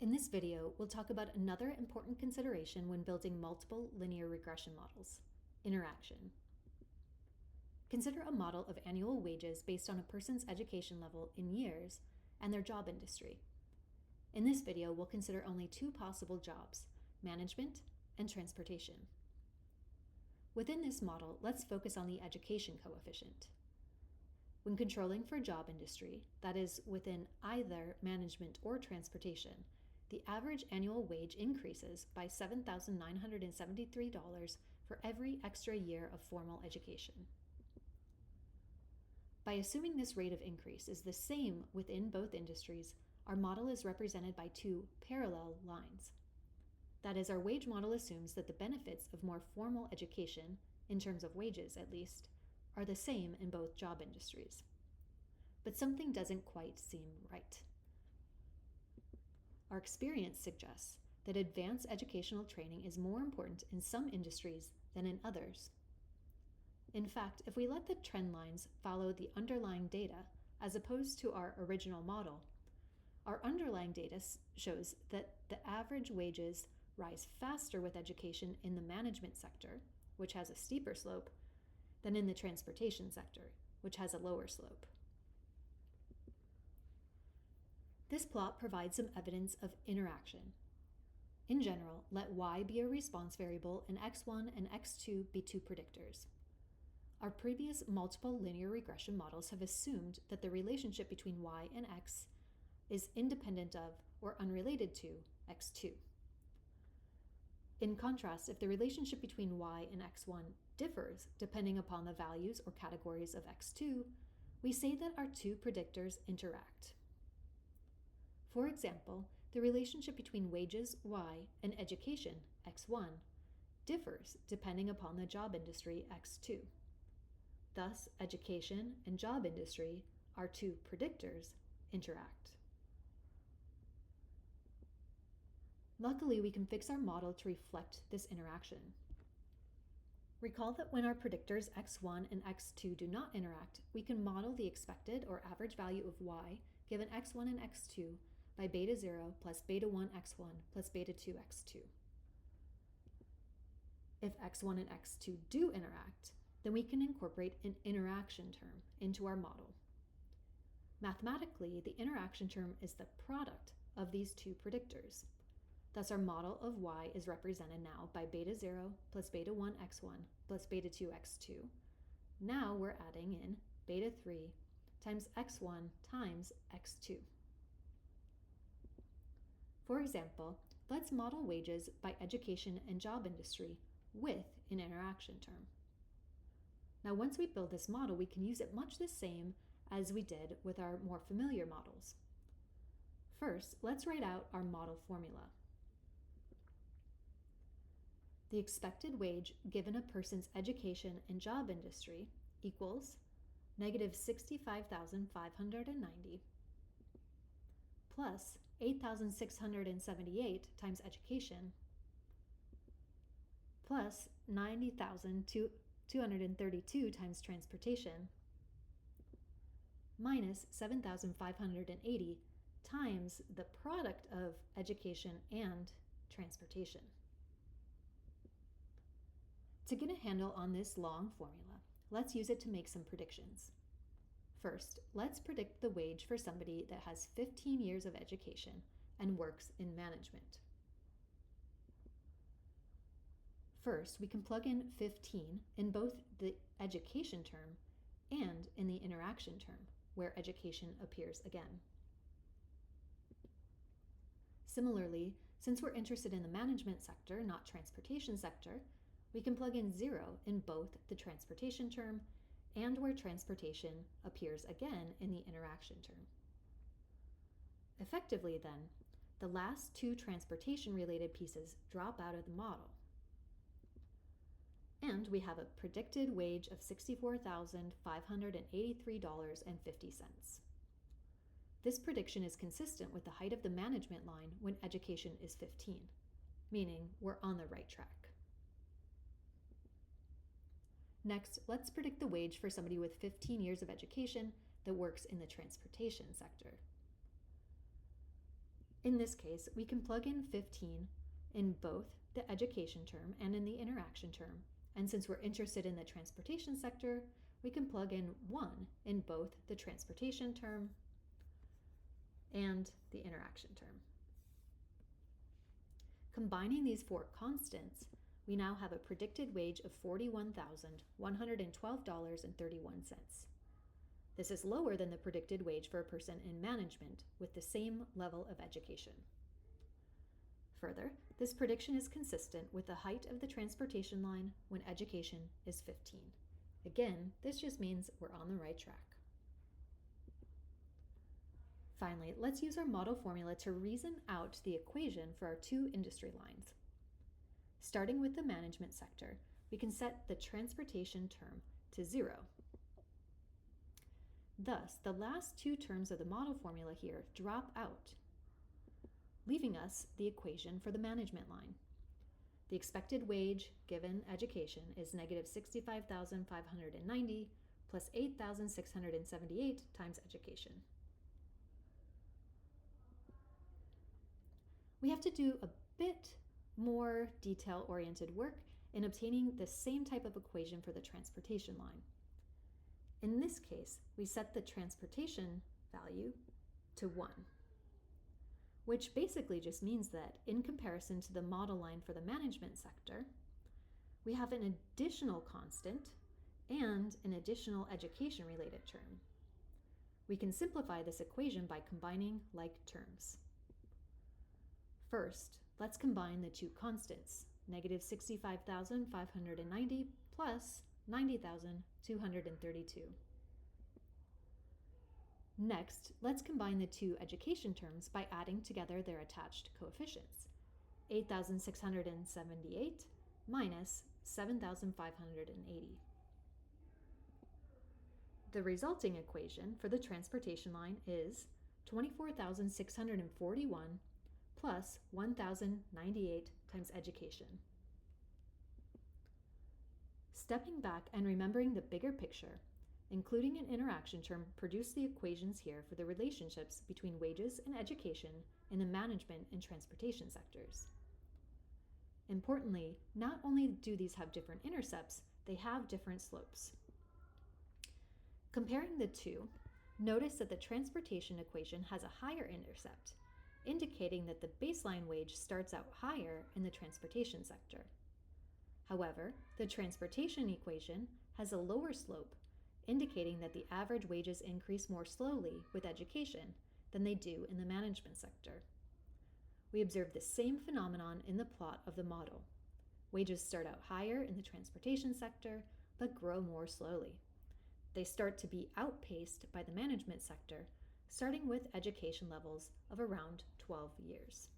In this video, we'll talk about another important consideration when building multiple linear regression models: interaction. Consider a model of annual wages based on a person's education level in years and their job industry. In this video, we'll consider only two possible jobs: management and transportation. Within this model, let's focus on the education coefficient. When controlling for job industry, that is, within either management or transportation, the average annual wage increases by $7,973 for every extra year of formal education. By assuming this rate of increase is the same within both industries, our model is represented by two parallel lines. That is, our wage model assumes that the benefits of more formal education, in terms of wages at least, are the same in both job industries. But something doesn't quite seem right. Our experience suggests that advanced educational training is more important in some industries than in others. In fact, if we let the trend lines follow the underlying data as opposed to our original model, our underlying data shows that the average wages rise faster with education in the management sector, which has a steeper slope, than in the transportation sector, which has a lower slope. This plot provides some evidence of interaction. In general, let y be a response variable and x1 and x2 be two predictors. Our previous multiple linear regression models have assumed that the relationship between y and x is independent of or unrelated to x2. In contrast, if the relationship between y and x1 differs depending upon the values or categories of x2, we say that our two predictors interact. For example, the relationship between wages, y, and education, x1, differs depending upon the job industry, x2. Thus, education and job industry, our two predictors, interact. Luckily, we can fix our model to reflect this interaction. Recall that when our predictors x1 and x2 do not interact, we can model the expected or average value of y given x1 and x2 by beta 0 plus beta 1 x1 plus beta 2 x2. If x1 and x2 do interact, then we can incorporate an interaction term into our model. Mathematically, the interaction term is the product of these two predictors. Thus, our model of y is represented now by beta 0 plus beta 1 x1 plus beta 2 x2. Now we're adding in beta 3 times x1 times x2. For example, let's model wages by education and job industry with an interaction term. Now, once we build this model, we can use it much the same as we did with our more familiar models. First, let's write out our model formula. The expected wage given a person's education and job industry equals negative $65,590 plus 8,678 times education plus 90,232 times transportation minus 7,580 times the product of education and transportation. To get a handle on this long formula, let's use it to make some predictions. First, let's predict the wage for somebody that has 15 years of education and works in management. First, we can plug in 15 in both the education term and in the interaction term, where education appears again. Similarly, since we're interested in the management sector, not transportation sector, we can plug in 0 in both the transportation term and where transportation appears again in the interaction term. Effectively, then, the last two transportation-related pieces drop out of the model. And we have a predicted wage of $64,583.50. This prediction is consistent with the height of the management line when education is 15, meaning we're on the right track. Next, let's predict the wage for somebody with 15 years of education that works in the transportation sector. In this case, we can plug in 15 in both the education term and in the interaction term. And since we're interested in the transportation sector, we can plug in 1 in both the transportation term and the interaction term. Combining these four constants, we now have a predicted wage of $41,112.31. This is lower than the predicted wage for a person in management with the same level of education. Further, this prediction is consistent with the height of the transportation line when education is 15. Again, this just means we're on the right track. Finally, let's use our model formula to reason out the equation for our two industry lines. Starting with the management sector, we can set the transportation term to 0. Thus, the last two terms of the model formula here drop out, leaving us the equation for the management line. The expected wage given education is negative $65,590 plus $8,678 times education. We have to do a bit more detail-oriented work in obtaining the same type of equation for the transportation line. In this case, we set the transportation value to 1, which basically just means that in comparison to the model line for the management sector, we have an additional constant and an additional education-related term. We can simplify this equation by combining like terms. First, let's combine the two constants, negative $65,590 plus $90,232. Next, let's combine the two education terms by adding together their attached coefficients, 8,678 minus 7,580. The resulting equation for the transportation line is 24,641 plus 1,098 times education. Stepping back and remembering the bigger picture, including an interaction term produced the equations here for the relationships between wages and education in the management and transportation sectors. Importantly, not only do these have different intercepts, they have different slopes. Comparing the two, notice that the transportation equation has a higher intercept, indicating that the baseline wage starts out higher in the transportation sector. However, the transportation equation has a lower slope, indicating that the average wages increase more slowly with education than they do in the management sector. We observe the same phenomenon in the plot of the model. Wages start out higher in the transportation sector, but grow more slowly. They start to be outpaced by the management sector, starting with education levels of around 12 years.